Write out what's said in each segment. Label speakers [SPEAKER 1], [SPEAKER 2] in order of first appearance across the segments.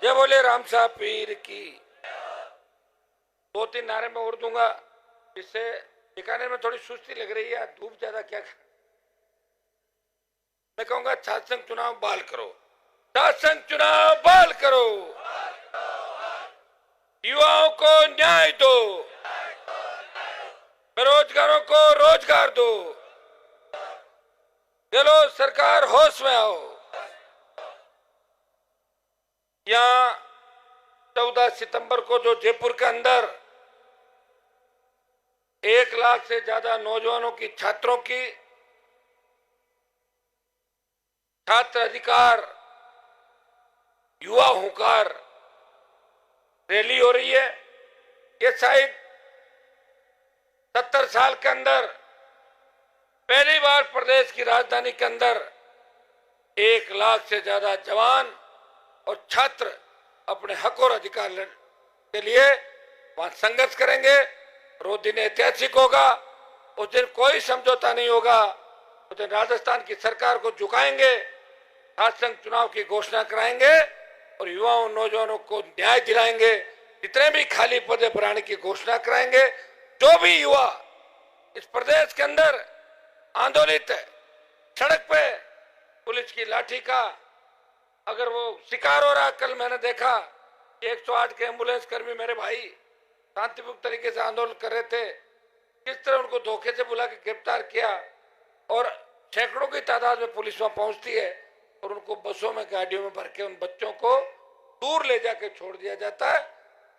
[SPEAKER 1] जय बोले राम साहब पीर की। दो तीन नारे में और दूंगा, इससे बीकानेर में थोड़ी सुस्ती लग रही है, धूप ज्यादा क्या मैं कहूंगा छात्र संघ चुनाव बहाल करो, छात्र संघ चुनाव बहाल करो, युवाओं को न्याय दो, बेरोजगारों को रोजगार दो। चलो सरकार होश में आओ। यहाँ 14 सितंबर को जो जयपुर के अंदर 1 लाख से ज्यादा नौजवानों की, छात्रों की छात्र अधिकार युवा हुंकार रैली हो रही है, ये शायद 70 साल के अंदर पहली बार प्रदेश की राजधानी के अंदर 1 लाख से ज्यादा जवान और छात्र अपने हक और अधिकार के लिए वहां संघर्ष करेंगे। और वो दिन ऐतिहासिक होगा, उस दिन कोई समझौता नहीं होगा, उस दिन राजस्थान की सरकार को झुकाएंगे, छात्र संघ चुनाव की घोषणा कराएंगे और युवाओं नौजवानों को न्याय दिलाएंगे। जितने भी खाली पदे भराने की घोषणा कराएंगे। जो भी युवा इस प्रदेश के अंदर आंदोलित है, सड़क पे पुलिस की लाठी का अगर वो शिकार हो रहा, कल मैंने देखा 108 के एम्बुलेंस कर्मी मेरे भाई शांतिपूर्ण तरीके से आंदोलन कर रहे थे, किस तरह उनको धोखे से बुला के गिरफ्तार किया और सैकड़ों की तादाद में पुलिस वहां पहुंचती है और उनको बसों में, गाड़ियों में भर के उन बच्चों को दूर ले जाके छोड़ दिया जाता है।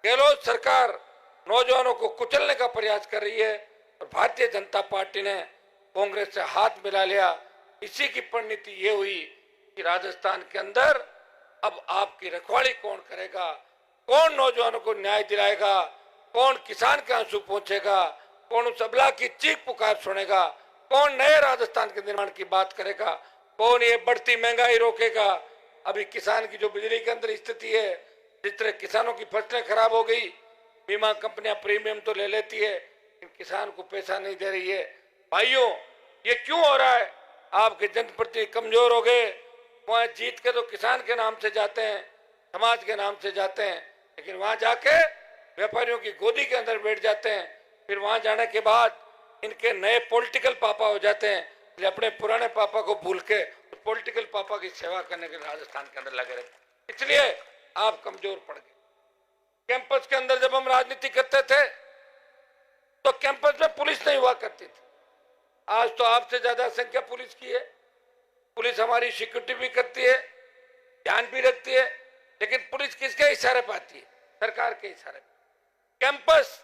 [SPEAKER 1] गहलोत सरकार नौजवानों को कुचलने का प्रयास कर रही है और भारतीय जनता पार्टी ने कांग्रेस से हाथ मिला लिया। इसी की परिणति ये हुई कि राजस्थान के अंदर अब आपकी रखवाली कौन करेगा, कौन नौजवानों को न्याय दिलाएगा, कौन किसान के आंसू पहुंचेगा, कौन उस अबला की चीख पुकार सुनेगा, कौन नए राजस्थान के निर्माण की बात करेगा, कौन ये बढ़ती महंगाई रोकेगा। अभी किसान की जो बिजली के अंदर स्थिति है, जिस तरह किसानों की फसलें खराब हो गई, बीमा कंपनियां प्रीमियम तो ले लेती है, किसान को पैसा नहीं दे रही है। भाइयों, ये क्यों हो रहा है? आपके जनप्रतिनिधि कमजोर हो गए, वहां जीत के तो किसान के नाम से जाते हैं, समाज के नाम से जाते हैं, लेकिन वहां जाके व्यापारियों की गोदी के अंदर बैठ जाते हैं। फिर वहां जाने के बाद इनके नए पॉलिटिकल पापा हो जाते हैं, इसलिए अपने पुराने पापा को भूल के पॉलिटिकल पापा की सेवा करने के लिए राजस्थान के अंदर लगे रहते, इसलिए आप कमजोर पड़ गए। कैंपस के अंदर जब हम राजनीति करते थे तो कैंपस में पुलिस नहीं हुआ करती थी। आज तो आपसे ज्यादा संख्या पुलिस की है, पुलिस हमारी सिक्योरिटी भी करती है, ध्यान भी रखती है, लेकिन पुलिस किसके इशारे पर आती है? सरकार के इशारे पर। कैंपस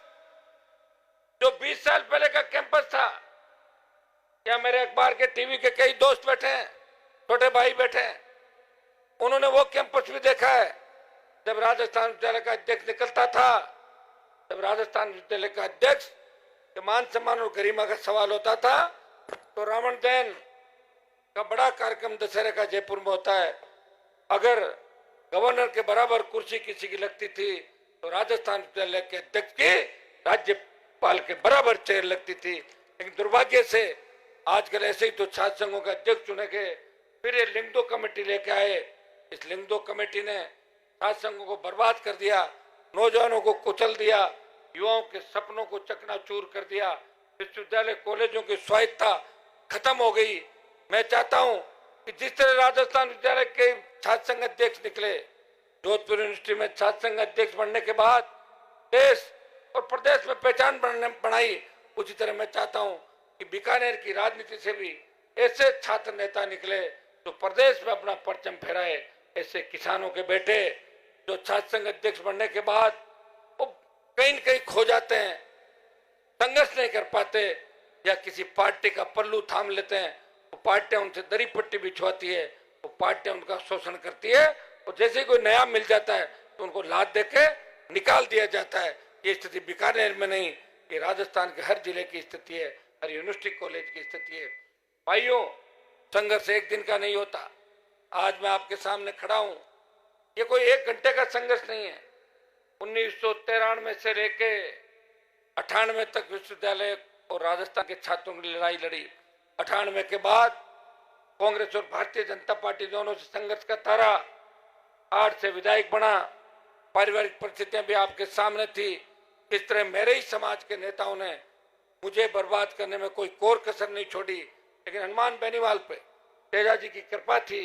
[SPEAKER 1] जो 20 साल पहले का कैंपस था, या मेरे अखबार के टीवी के कई दोस्त बैठे हैं, छोटे भाई बैठे हैं, उन्होंने वो कैंपस भी देखा है। जब राजस्थान विश्वविद्यालय का अध्यक्ष निकलता था, जब राजस्थान विश्वविद्यालय का अध्यक्ष के मान सम्मान और गरिमा का सवाल होता था, तो रावण दहन का बड़ा कार्यक्रम दशहरे का जयपुर में होता है। अगर गवर्नर के बराबर कुर्सी किसी की लगती थी तो राजस्थान विश्वविद्यालय के अध्यक्ष की राज्यपाल के बराबर चेयर लगती थी। लेकिन दुर्भाग्य से आजकल ऐसे ही तो छात्र संघों का अध्यक्ष चुने गए, फिर ये लिंगदो कमेटी लेके आए। इस लिंगदो कमेटी ने छात्र संघों को बर्बाद कर दिया, नौजवानों को कुचल दिया, युवाओं के सपनों को चकनाचूर कर दिया, विश्वविद्यालय कॉलेजों की स्वायत्ता खत्म हो गई। मैं चाहता हूं कि जिस तरह राजस्थान विश्वविद्यालय के छात्र संघ अध्यक्ष निकले, जोधपुर यूनिवर्सिटी में छात्र संघ अध्यक्ष बनने के बाद देश और प्रदेश में पहचान बनाई, उसी तरह मैं चाहता हूं कि बीकानेर की राजनीति से भी ऐसे छात्र नेता निकले जो प्रदेश में अपना परचम फहराए। ऐसे किसानों के बेटे जो छात्र संघ अध्यक्ष बनने के बाद वो कहीं न कहीं खो जाते हैं, संघर्ष नहीं कर पाते, या किसी पार्टी का पल्लू थाम लेते हैं, वो पार्टियां उनसे दरी पट्टी बिछवाती है, वो पार्टियां उनका शोषण करती है, और जैसे कोई नया मिल जाता है तो उनको लात देके निकाल दिया जाता है। ये स्थिति बीकानेर में नहीं, ये राजस्थान के हर जिले की स्थिति है, हर यूनिवर्सिटी कॉलेज की स्थिति है। भाइयों, संघर्ष एक दिन का नहीं होता। आज मैं आपके सामने खड़ा हूं, ये कोई 1 घंटे का संघर्ष नहीं है। 1993 से लेके 98 तक विश्वविद्यालय और राजस्थान के छात्रों की लड़ाई लड़ी। 98 के बाद कांग्रेस और भारतीय जनता पार्टी दोनों से संघर्ष करता रहा। 8 से विधायक बना। पारिवारिक परिस्थितियां भी आपके सामने थी। इस तरह मेरे ही समाज के नेताओं ने मुझे बर्बाद करने में कोई कोर कसर नहीं छोड़ी। लेकिन हनुमान बेनीवाल पे तेजा जी की कृपा थी,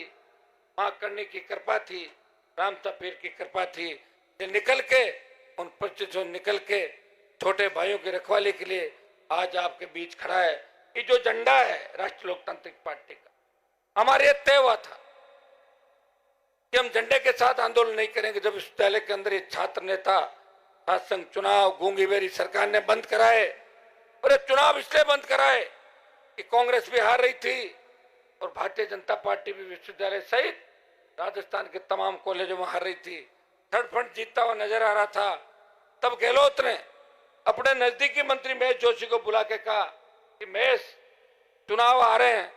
[SPEAKER 1] मां करनी की कृपा थी, रामता पीर की कृपा थी। ये निकल के उन परिस्थितियों निकल के छोटे भाइयों की रखवाली के लिए आज आपके बीच खड़ा है। ये जो झंडा है राष्ट्रीय लोकतांत्रिक पार्टी का, हमारे तय हुआ था कि हम झंडे के साथ आंदोलन नहीं करेंगे। जब विश्वविद्यालय के अंदर ये छात्र नेता छात्र संघ चुनाव गूंगी बेरी सरकार ने बंद कराए, और ये चुनाव इसलिए बंद कराए कि कांग्रेस भी हार रही थी और भारतीय जनता पार्टी भी विश्वविद्यालय सहित राजस्थान के तमाम कॉलेजों में हार रही थी। थर्ड फ्रंट जीतता हुआ नजर आ रहा था। तब गहलोत ने अपने नजदीकी मंत्री महेश जोशी को बुला के कहा कि महेश, चुनाव आ रहे हैं,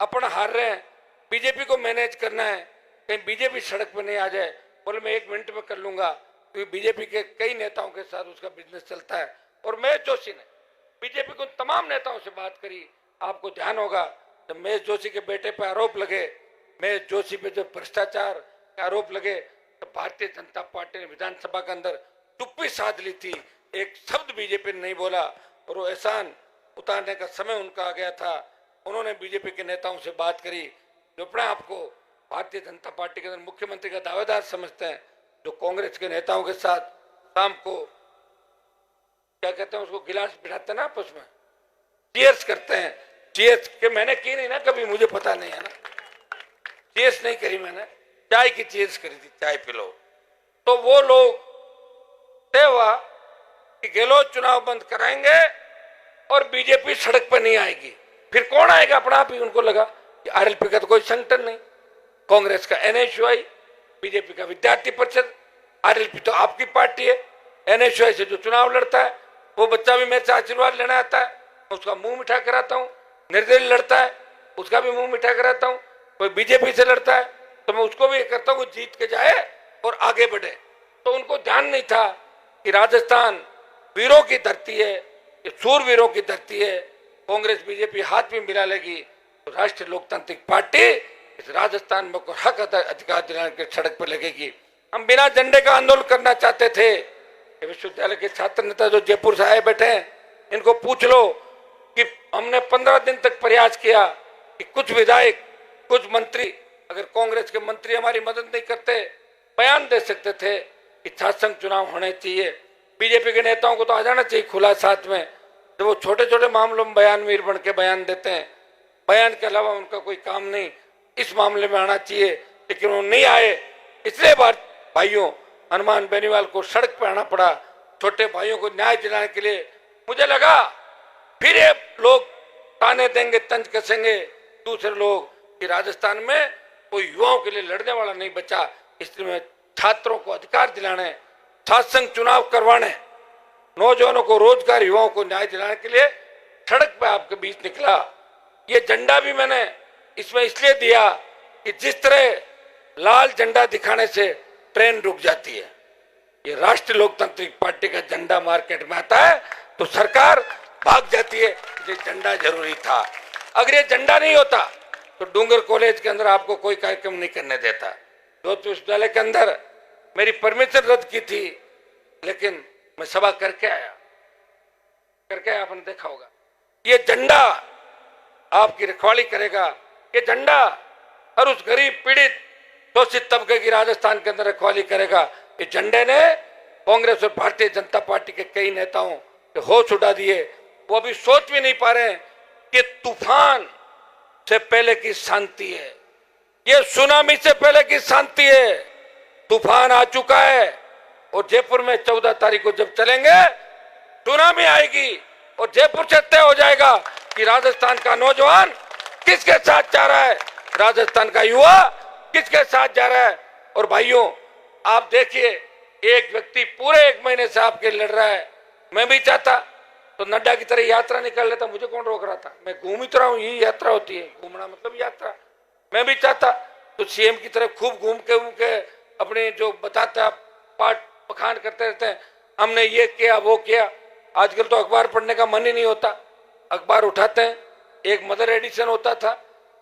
[SPEAKER 1] अपन हार रहे हैं, बीजेपी को मैनेज करना है, कहीं बीजेपी सड़क पर नहीं आ जाए। बोले मैं 1 मिनट में कर लूंगा, क्योंकि बीजेपी के कई नेताओं के साथ उसका बिजनेस चलता है। और महेश जोशी ने बीजेपी को तमाम नेताओं से बात करी। आपको ध्यान होगा जब महेश जोशी के बेटे पर आरोप लगे, महेश जोशी पे जब भ्रष्टाचार के आरोप लगे, तो भारतीय जनता पार्टी ने विधानसभा के अंदर चुप्पी साध ली थी। एक शब्द बीजेपी ने नहीं बोला, और वो एहसान उतारने का समय उनका आ गया था। उन्होंने बीजेपी के नेताओं से बात करी जो अपने आप को भारतीय जनता पार्टी के अंदर मुख्यमंत्री का दावेदार समझते हैं, जो कांग्रेस के नेताओं के साथ शाम को क्या कहते हैं उसको गिलास बिठाते हैं ना आपस में, चीयर्स करते हैं। चीयर्स के मैंने की नहीं ना कभी, मुझे पता नहीं है ना, चीयर्स नहीं करी मैंने, चाय की चीयर्स करी थी, चाय पी लो। तो वो लोग तय हुआ कि गहलोत चुनाव बंद कराएंगे और बीजेपी सड़क पर नहीं आएगी। फिर कौन आएगा? अपना आप ही उनको लगा कि आरएलपी का तो कोई संगठन नहीं, कांग्रेस का एनएसयूआई, बीजेपी का विद्यार्थी परिषद, आरएलपी तो आपकी पार्टी है। एनएसयूआई से जो चुनाव लड़ता है वो बच्चा भी मेरे से आशीर्वाद लेने आता है, उसका मुंह मीठा कराता हूँ। निर्दलीय लड़ता है उसका भी मुंह मीठा कराता हूँ। कोई बीजेपी से लड़ता है तो मैं उसको भी करता हूँ जीत के जाए और आगे बढ़े। तो उनको ध्यान नहीं था कि राजस्थान वीरों की धरती है, ये सूरवीरों की धरती है। कांग्रेस बीजेपी हाथ में मिला लेगी तो राष्ट्रीय लोकतांत्रिक पार्टी इस राजस्थान में को हक अधिकार दिलाने के सड़क पर लगेगी। हम बिना झंडे का आंदोलन करना चाहते थे। विश्वविद्यालय के छात्र नेता जो जयपुर से आए बैठे हैं, इनको पूछ लो कि हमने 15 दिन तक प्रयास किया कि कुछ विधायक कुछ मंत्री, अगर कांग्रेस के मंत्री हमारी मदद नहीं करते, बयान दे सकते थे कि छात्र संघ चुनाव होने चाहिए। बीजेपी के नेताओं को तो आ जाना चाहिए खुला साथ में, जब वो छोटे छोटे मामलों में बयानवीर बन के बयान देते हैं, बयान के अलावा उनका कोई काम नहीं, इस मामले में आना चाहिए। लेकिन वो नहीं आए, इसलिए भाइयों हनुमान बेनीवाल को सड़क पर आना पड़ा छोटे भाइयों को न्याय दिलाने के लिए। मुझे लगा फिर ये लोग ताने देंगे, तंज कसेंगे दूसरे लोग कि राजस्थान में कोई युवाओं के लिए लड़ने वाला नहीं बचा। इसलिए छात्रों को अधिकार दिलाने, छात्र संघ चुनाव करवाने, नौजवानों को रोजगार, युवाओं को न्याय दिलाने के लिए सड़क पे आपके बीच निकला। ये झंडा भी मैंने इसमें इसलिए दिया कि जिस तरह लाल झंडा दिखाने से ट्रेन रुक जाती है, ये राष्ट्रीय लोकतांत्रिक पार्टी का झंडा मार्केट में आता है तो सरकार भाग जाती है। ये झंडा जरूरी था। अगर ये झंडा नहीं होता तो डूंगर कॉलेज के अंदर आपको कोई कार्यक्रम नहीं करने देता। जोधपुर विश्वविद्यालय के अंदर मेरी परमिशन रद्द की थी, लेकिन मैं सभा करके आया, आपने देखा होगा। ये झंडा आपकी रखवाली करेगा, ये झंडा हर उस गरीब पीड़ित शोषित तबके की राजस्थान के अंदर रखवाली करेगा। इस झंडे ने कांग्रेस और भारतीय जनता पार्टी के कई नेताओं के होश उड़ा दिए। वो अभी सोच भी नहीं पा रहे हैं कि तूफान से पहले की शांति है, ये सुनामी से पहले की शांति है। तूफान आ चुका है और जयपुर में 14 तारीख को जब चलेंगे सुनामी आएगी और जयपुर से तय हो जाएगा कि राजस्थान का नौजवान किसके साथ जा रहा है, राजस्थान का युवा किसके साथ जा रहा है। और भाइयों आप देखिए, एक व्यक्ति पूरे 1 महीने से आपके लड़ रहा है। मैं भी चाहता तो नड्डा की तरह यात्रा निकाल लेता, मुझे कौन रोक रहा था। मैं घूम ही तो रहा हूँ, यही यात्रा होती है, घूमना मतलब यात्रा। मैं भी चाहता तो सीएम की तरह खूब घूम के अपने जो बताता पाठ पखान करते रहते हैं, हमने ये किया वो किया। आजकल तो अखबार पढ़ने का मन ही नहीं होता। अखबार उठाते हैं, एक मदर एडिशन होता था,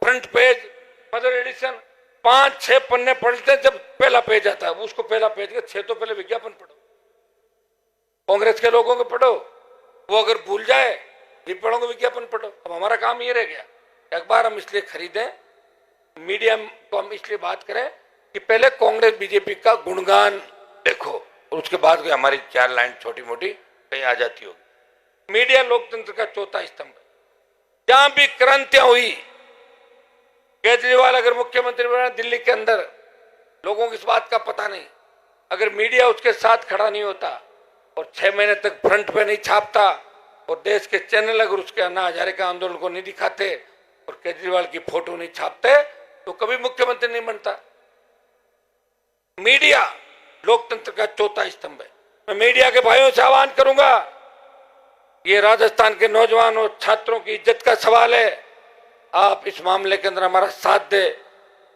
[SPEAKER 1] फ्रंट पेज मदर एडिशन, 5-6 पन्ने पढ़ते हैं, जब पहला पेज आता है उसको पहला पेज के 6 तो पहले विज्ञापन पढ़ो, कांग्रेस के लोगों को पढ़ो, वो अगर भूल जाए फिर पढ़ोगे विज्ञापन पढ़ो। अब हमारा काम ये रह गया, अखबार हम इसलिए खरीदें, मीडिया को हम इसलिए बात करें कि पहले कांग्रेस बीजेपी का गुणगान देखो और उसके बाद कोई हमारी 4 लाइन छोटी मोटी कहीं आ जाती होगी। मीडिया लोकतंत्र का चौथा स्तंभ, जहां भी क्रांतियां हुई, केजरीवाल अगर मुख्यमंत्री बना दिल्ली के अंदर, लोगों को इस बात का पता नहीं, अगर मीडिया उसके साथ खड़ा नहीं होता और 6 महीने तक फ्रंट पे नहीं छापता और देश के चैनल अगर उसके अन्ना हजारे का आंदोलन को नहीं दिखाते और केजरीवाल की फोटो नहीं छापते तो कभी मुख्यमंत्री नहीं बनता। मीडिया लोकतंत्र का चौथा स्तंभ है। मैं मीडिया के भाइयों से आह्वान करूंगा, ये राजस्थान के नौजवान और छात्रों की इज्जत का सवाल है, आप इस मामले के अंदर हमारा साथ दे,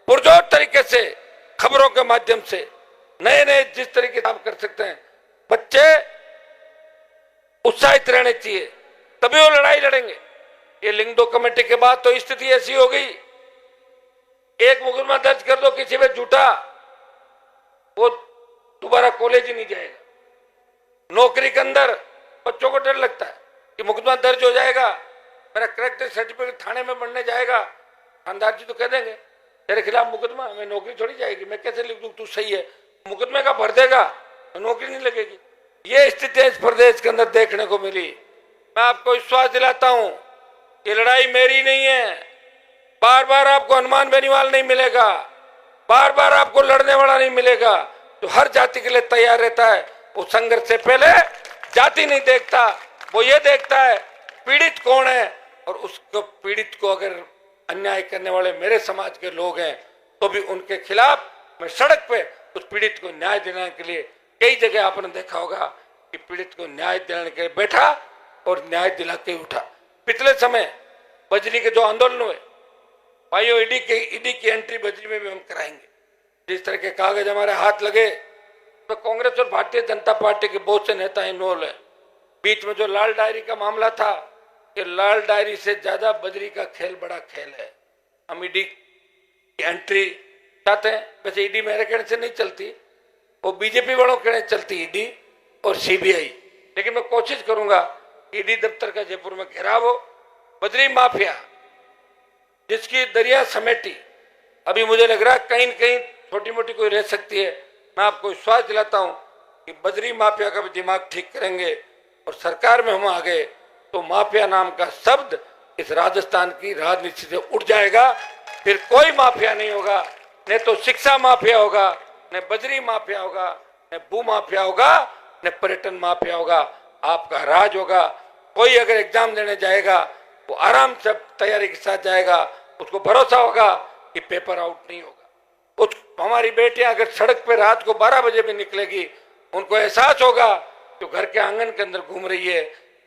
[SPEAKER 1] पुरजोर तरीके से खबरों के माध्यम से नए नए जिस तरीके से आप कर सकते हैं, बच्चे उत्साहित रहने चाहिए, तभी वो लड़ाई लड़ेंगे। ये लिंग दो कमेटी के बाद तो स्थिति ऐसी हो गई, एक मुकदमा दर्ज कर दो किसी पे झूठा, वो दोबारा कॉलेज ही नहीं जाएगा। नौकरी के अंदर बच्चों को डर लगता है कि मुकदमा दर्ज हो जाएगा, मेरा करेक्टर सर्टिफिकेट थाने में बनने जाएगा, थानेदार जी तो कह देंगे तेरे खिलाफ मुकदमा, मैं नौकरी थोड़ी जाएगी, मैं कैसे लिख दूं तू सही है, मुकदमे का भर देगा तो नौकरी नहीं लगेगी। ये स्थिति इस प्रदेश के अंदर देखने को मिली। मैं आपको विश्वास दिलाता हूं, ये लड़ाई मेरी नहीं है, बार बार आपको हनुमान बेनीवाल नहीं मिलेगा, बार बार आपको लड़ने वाला नहीं मिलेगा जो हर जाति के लिए तैयार रहता है। वो संघर्ष से पहले जाति नहीं देखता, वो ये देखता है पीड़ित कौन है, और उसको पीड़ित को अगर अन्याय करने वाले मेरे समाज के लोग हैं तो भी उनके खिलाफ मैं सड़क पे उस पीड़ित को न्याय दिलाने के लिए, कई जगह आपने देखा होगा कि पीड़ित को न्याय दिलाने के लिए बैठा और न्याय दिलाते उठा। पिछले समय बजरी के जो आंदोलन हुए, भाइयों ईडी की एंट्री बजरी में भी हम कराएंगे। जिस तरह के कागज हमारे हाथ लगे तो कांग्रेस और भारतीय जनता पार्टी के बहुत से नेता इन्वॉल्व है। बीच में जो लाल डायरी का मामला था, कि लाल डायरी से ज्यादा बजरी का खेल बड़ा खेल है। हम ईडी की एंट्री चाहते हैं, वैसे ईडी मेरे कहने से नहीं चलती, वो बीजेपी वालों के कहने चलती ईडी और सीबीआई, लेकिन मैं कोशिश करूंगा ईडी दफ्तर का जयपुर में घेराव हो। बजरी माफिया जिसकी दरिया समेटी, अभी मुझे लग रहा है कहीं न कहीं छोटी मोटी कोई रह सकती है, मैं आपको विश्वास दिलाता हूं कि बजरी माफिया का भी दिमाग ठीक करेंगे और सरकार में हम आ गए तो माफिया नाम का शब्द इस राजस्थान की राजनीति से उठ जाएगा। फिर कोई माफिया नहीं होगा, न तो शिक्षा माफिया होगा, न बजरी माफिया होगा, न भू माफिया होगा, न पर्यटन माफिया होगा। आपका राज होगा। कोई अगर एग्जाम देने जाएगा वो आराम से तैयारी के साथ जाएगा, उसको भरोसा होगा कि पेपर आउट नहीं होगा। उस हमारी बेटियां अगर सड़क पे रात को 12 बजे भी निकलेगी, उनको एहसास होगा कि घर के आंगन के अंदर घूम रही है,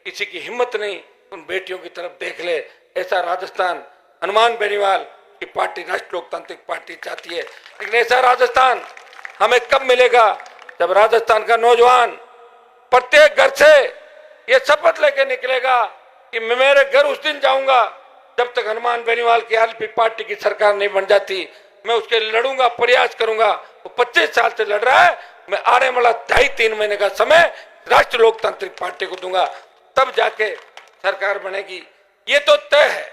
[SPEAKER 1] किसी की हिम्मत नहीं उन बेटियों की तरफ देख ले। ऐसा राजस्थान हनुमान बेनीवाल की पार्टी राष्ट्रीय लोकतांत्रिक पार्टी चाहती है, लेकिन ऐसा राजस्थान हमें कब मिलेगा? जब राजस्थान का नौजवान प्रत्येक घर से ये शपथ लेके निकलेगा कि मैं मेरे घर उस दिन जाऊंगा जब तक हनुमान बेनीवाल की आरएलपी पार्टी की सरकार नहीं बन जाती, मैं उसके लड़ूंगा, प्रयास करूंगा। वो 25 साल से लड़ रहा है, मैं आने वाला 2.5-3 महीने का समय राष्ट्रीय लोकतांत्रिक पार्टी को दूंगा, तब जाके सरकार बनेगी। ये तो तय है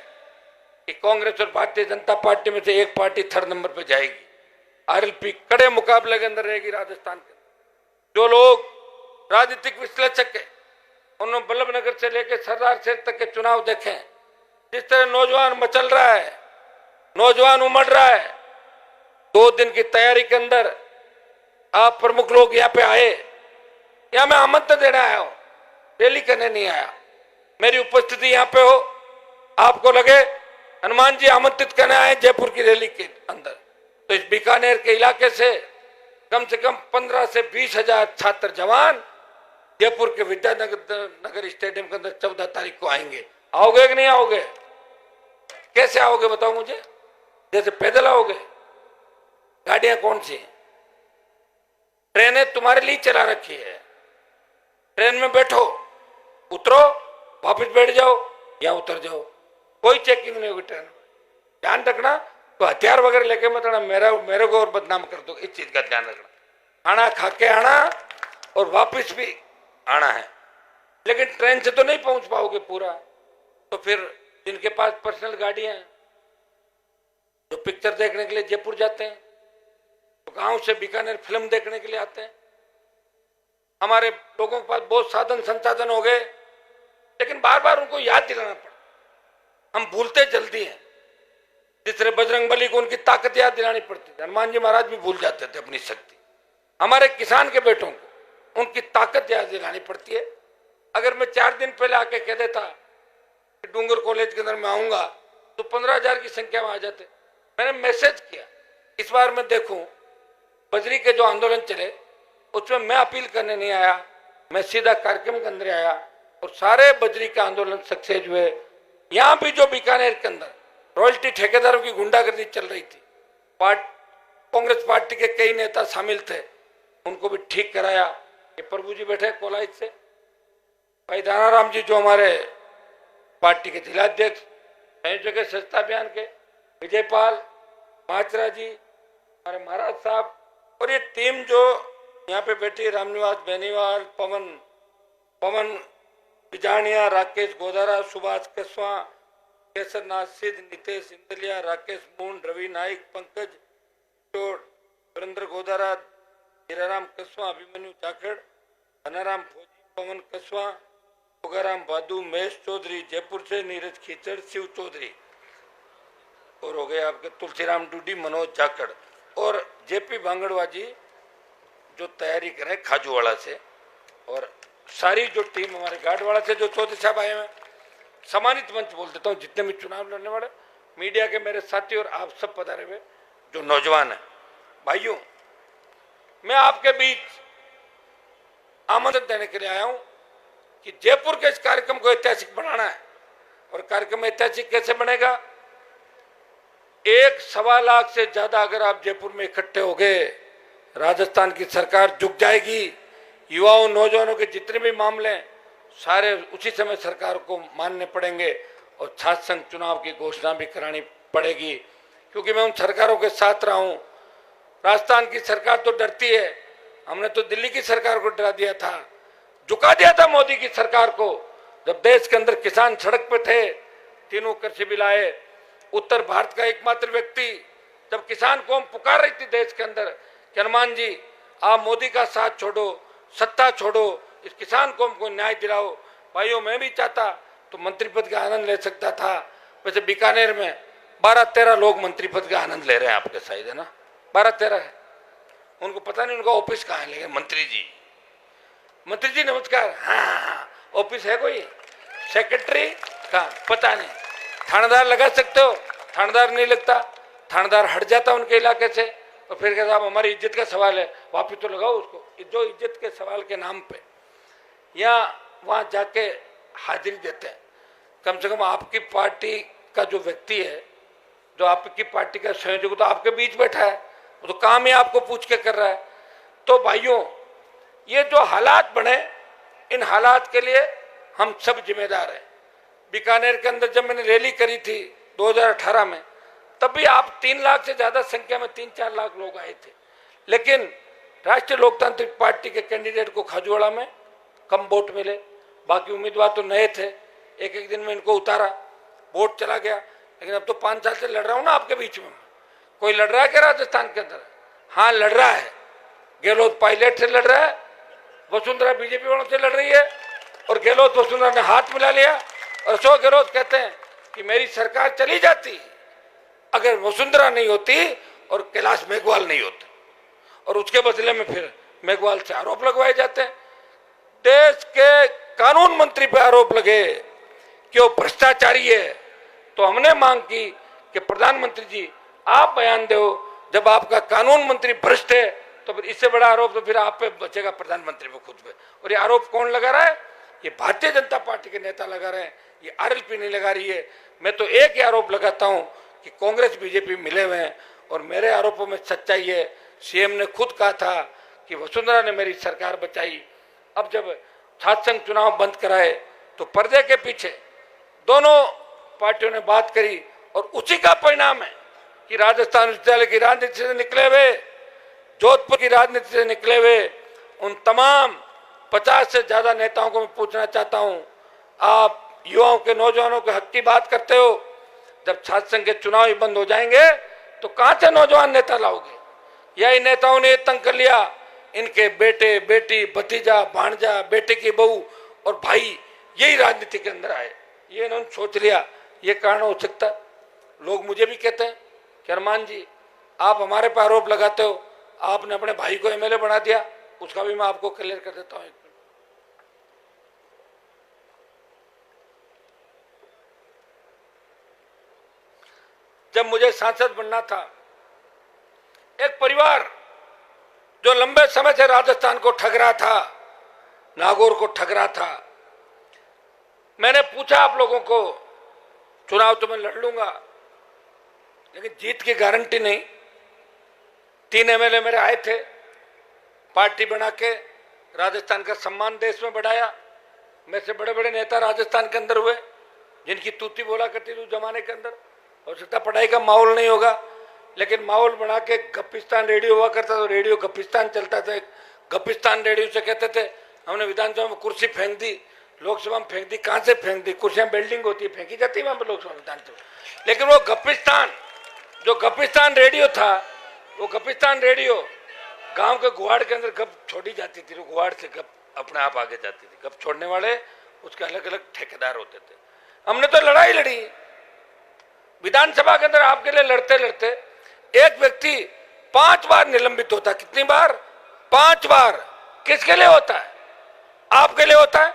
[SPEAKER 1] कि कांग्रेस और भारतीय जनता पार्टी में से एक पार्टी 3rd नंबर पे जाएगी। आरएलपी कड़े मुकाबले के अंदर रहेगी राजस्थान के। जो लोग राजनीतिक विश्लेषक है, उन्होंने बल्लभनगर से लेकर सरदार शहर तक के चुनाव देखे, जिस तरह नौजवान मचल रहा है, नौजवान उमड़ रहा है। 2 दिन की तैयारी के अंदर आप प्रमुख लोग यहाँ पे आए, यहाँ मैं आमंत्रण देने आया हूँ, रैली करने नहीं आया। मेरी उपस्थिति यहाँ पे हो, आपको लगे हनुमान जी आमंत्रित करने आए जयपुर की रैली के अंदर, तो इस बीकानेर के इलाके से कम 15 से 20 हजार छात्र जवान जयपुर के विद्यानगर स्टेडियम के अंदर 14 तारीख को आएंगे। आओगे कि नहीं आओगे? कैसे आओगे बताओ मुझे? जैसे पैदल आओगे? गाड़ियां कौन सी? ट्रेनें तुम्हारे लिए चला रखी है। ट्रेन में बैठो, उतरो, वापस बैठ जाओ या उतर जाओ, कोई चेकिंग नहीं होगी ट्रेन में। ध्यान रखना, तो हथियार वगैरह लेके मत आना, मेरे को और बदनाम कर दो। इस चीज का ध्यान रखना। खाना खा के आना और वापस भी आना है, लेकिन ट्रेन से तो नहीं पहुंच पाओगे पूरा। तो फिर जिनके पास पर्सनल गाड़ियां हैं, जो पिक्चर देखने के लिए जयपुर जाते हैं, तो गांव से बीकानेर फिल्म देखने के लिए आते हैं। हमारे लोगों के पास बहुत साधन संसाधन हो गए, लेकिन बार बार उनको याद दिलाना पड़ा। हम भूलते जल्दी हैं। जिस तरह बजरंग बली को उनकी ताकत याद दिलानी पड़ती थी, हनुमान जी महाराज भी भूल जाते थे अपनी शक्ति। हमारे किसान के बेटों को उनकी ताकत याद दिलानी पड़ती है। अगर मैं 4 दिन पहले आके कह देता कि डूंगर कॉलेज के अंदर मैं आऊंगा, तो 15,000 की संख्या में आ जाते। मैंने मैसेज किया, इस बार मैं देखूं बजरी के जो आंदोलन चले उसमें मैं अपील करने नहीं आया, मैं सीधा कार्यक्रम के अंदर आया और सारे बजरी के आंदोलन सक्सेस हुए। यहाँ भी जो बीकानेर के अंदर रॉयल्टी ठेकेदारों की गुंडागर्दी चल रही थी, कांग्रेस पार्टी के कई नेता शामिल थे, उनको भी ठीक कराया। ये प्रभु जी बैठे कोलाइट से, भाई दानाराम जी जो हमारे पार्टी के जिलाध्यक्ष, संयुक्त जगह स्वच्छता अभियान के विजयपाल माचरा जी, हमारे महाराज साहब, और ये टीम जो यहाँ पे बैठी, रामनिवास बेनीवाल, पवन बिजानिया, राकेश गोदारा, सुभाष कसवा, केसरनाथ सिद्ध, नितेश इंदलिया, राकेश मूंड, रवि नाइक, पंकज चोर, सुरेंद्र गोदारा, हीराराम कसवा, अभिमन्यु जाखड़, धनाराम फौजी, पवन कसवा, उगाराम बादू, महेश चौधरी जयपुर से, नीरज खीचड़, शिव चौधरी, और हो गए आपके तुलसीराम डूडी, मनोज जाखड़, और जेपी भांगड़वा जी जो तैयारी करें खाजूवाड़ा से, और सारी जो टीम हमारे गार्डवाड़ा से जो चौधरी साहब आए हैं। सम्मानित मंच बोल देता हूँ, जितने भी चुनाव लड़ने वाले मीडिया के मेरे साथी और आप सब पधारे हुए जो नौजवान हैं, भाइयों, मैं आपके बीच आमंत्रण देने के लिए आया हूं कि जयपुर के इस कार्यक्रम को ऐतिहासिक बनाना है। और कार्यक्रम ऐतिहासिक कैसे बनेगा? 1.25 लाख से ज्यादा अगर आप जयपुर में इकट्ठे हो गए, राजस्थान की सरकार झुक जाएगी। युवाओं नौजवानों के जितने भी मामले सारे उसी समय सरकार को मानने पड़ेंगे और छात्र संघ चुनाव की घोषणा भी करानी पड़ेगी, क्योंकि मैं उन सरकारों के साथ रहा हूं। राजस्थान की सरकार तो डरती है, हमने तो दिल्ली की सरकार को डरा दिया था, झुका दिया था मोदी की सरकार को। जब देश के अंदर किसान सड़क पे थे, तीनों कृषि बिल आए, उत्तर भारत का एकमात्र व्यक्ति, जब किसान कौम पुकार रही थी देश के अंदर कि हनुमान जी आप मोदी का साथ छोड़ो, सत्ता छोड़ो, इस किसान कौम को न्याय दिलाओ। भाइयों, मैं भी चाहता तो मंत्री पद का आनंद ले सकता था। वैसे बीकानेर में 12-13 लोग मंत्री पद का आनंद ले रहे हैं आपके साइड, है ना, 12-13 है। उनको पता नहीं उनका ऑफिस कहाँ है, लेकिन मंत्री जी नमस्कार, हाँ ऑफिस है कोई, सेक्रेटरी कहाँ पता नहीं, थानेदार लगा सकते हो, थानेदार नहीं लगता, थानेदार हट जाता उनके इलाके से, और फिर कहता साहब हमारी इज्जत का सवाल है, वापिस तो लगाओ उसको। जो इज्जत के सवाल के नाम पे या वहाँ जाके हाजिरी देते हैं, कम से कम आपकी पार्टी का जो व्यक्ति है, जो आपकी पार्टी का संयोजक तो आपके बीच बैठा है, वो तो काम ही आपको पूछ के कर रहा है। तो भाइयों, ये जो हालात बने, इन हालात के लिए हम सब जिम्मेदार हैं। बीकानेर के अंदर जब मैंने रैली करी थी 2018 में, तब भी आप 3 लाख से ज्यादा संख्या में 3-4 लाख लोग आए थे, लेकिन राष्ट्रीय लोकतांत्रिक पार्टी के कैंडिडेट को खाजूवाड़ा में कम वोट मिले। बाकी उम्मीदवार तो नए थे, एक दिन में इनको उतारा, वोट चला गया। लेकिन अब तो 5 साल से लड़ रहा हूं ना आपके बीच में। कोई लड़ रहा है क्या राजस्थान के अंदर? हाँ लड़ रहा है, गहलोत पायलट से लड़ रहा है, वसुंधरा बीजेपी वालों से लड़ रही है, और गहलोत वसुंधरा ने हाथ मिला लिया। और अशोक गहलोत कहते हैं कि मेरी सरकार चली जाती अगर वसुंधरा नहीं होती और कैलाश मेघवाल नहीं होते, और उसके बदले में फिर मेघवाल से आरोप लगवाए जाते हैं। देश के कानून मंत्री पे आरोप लगे कि वो भ्रष्टाचारी है, तो हमने मांग की कि प्रधानमंत्री जी आप बयान दो, जब आपका कानून मंत्री भ्रष्ट है तो फिर इससे बड़ा आरोप तो फिर आप पे बचेगा, प्रधानमंत्री पे खुद पे। और ये आरोप कौन लगा रहा है? ये भारतीय जनता पार्टी के नेता लगा रहे हैं, ये आरएलपी नहीं लगा रही है। मैं तो एक ही आरोप लगाता हूं कि कांग्रेस बीजेपी मिले हुए हैं, और मेरे आरोपों में सच्चाई है। सीएम ने खुद कहा था कि वसुंधरा ने मेरी सरकार बचाई। अब जब छात्र संघ चुनाव बंद कराए तो पर्दे के पीछे दोनों पार्टियों ने बात करी, और उसी का परिणाम है कि राजस्थान विश्वविद्यालय की राजनीति से निकले हुए, जोधपुर की राजनीति से निकले हुए उन तमाम 50 से ज्यादा नेताओं को मैं पूछना चाहता हूं, आप युवाओं के, नौजवानों के हक की बात करते हो, जब छात्र संघ के चुनाव ही बंद हो जाएंगे तो कहां से नौजवान नेता लाओगे? यही नेताओं ने तंग कर लिया, इनके बेटे बेटी, भतीजा भांजा, बेटे की बहू और भाई यही राजनीति के अंदर आए, ये इन्होंने सोच लिया। ये कारण हो सकता है। लोग मुझे भी कहते हैं कि अरमान जी आप हमारे पर आरोप लगाते हो, आपने अपने भाई को एमएलए बना दिया, उसका भी मैं आपको क्लियर कर देता हूं। जब मुझे सांसद बनना था, एक परिवार जो लंबे समय से राजस्थान को ठग रहा था, नागौर को ठग रहा था, मैंने पूछा आप लोगों को, चुनाव तो मैं लड़ लूंगा लेकिन जीत की गारंटी नहीं। 3 एमएलए मेरे आए थे, पार्टी बना के राजस्थान का सम्मान देश में बढ़ाया। मेरे से बड़े बड़े नेता राजस्थान के अंदर हुए, जिनकी तूती बोला करती थी उस जमाने के अंदर। हो सकता पढ़ाई का माहौल नहीं होगा, लेकिन माहौल बना के गप्पिस्तान रेडियो हुआ करता था, रेडियो गप्पिस्तान चलता था। गप्पिस्तान रेडियो से कहते थे, हमने विधानसभा में कुर्सी फेंक दी, लोकसभा में फेंक दी। कहां से फेंक दी? कुर्सियां बिल्डिंग होती है, फेंकी जाती है वहां पर लोकसभा विधानसभा। लेकिन वो गप्पिस्तान, जो गप्पिस्तान रेडियो था, वो गप्पिस्तान रेडियो गांव के गुहाड़ के अंदर गप छोड़ी जाती थी, वो गुहाड़ से गप अपने आप आगे जाती थी। गप छोड़ने वाले उसके अलग अलग ठेकेदार होते थे। हमने तो लड़ाई लड़ी विधानसभा के अंदर, आपके लिए लड़ते लड़ते एक व्यक्ति 5 बार निलंबित होता। कितनी बार? 5 बार। किसके लिए होता है? आपके लिए होता है।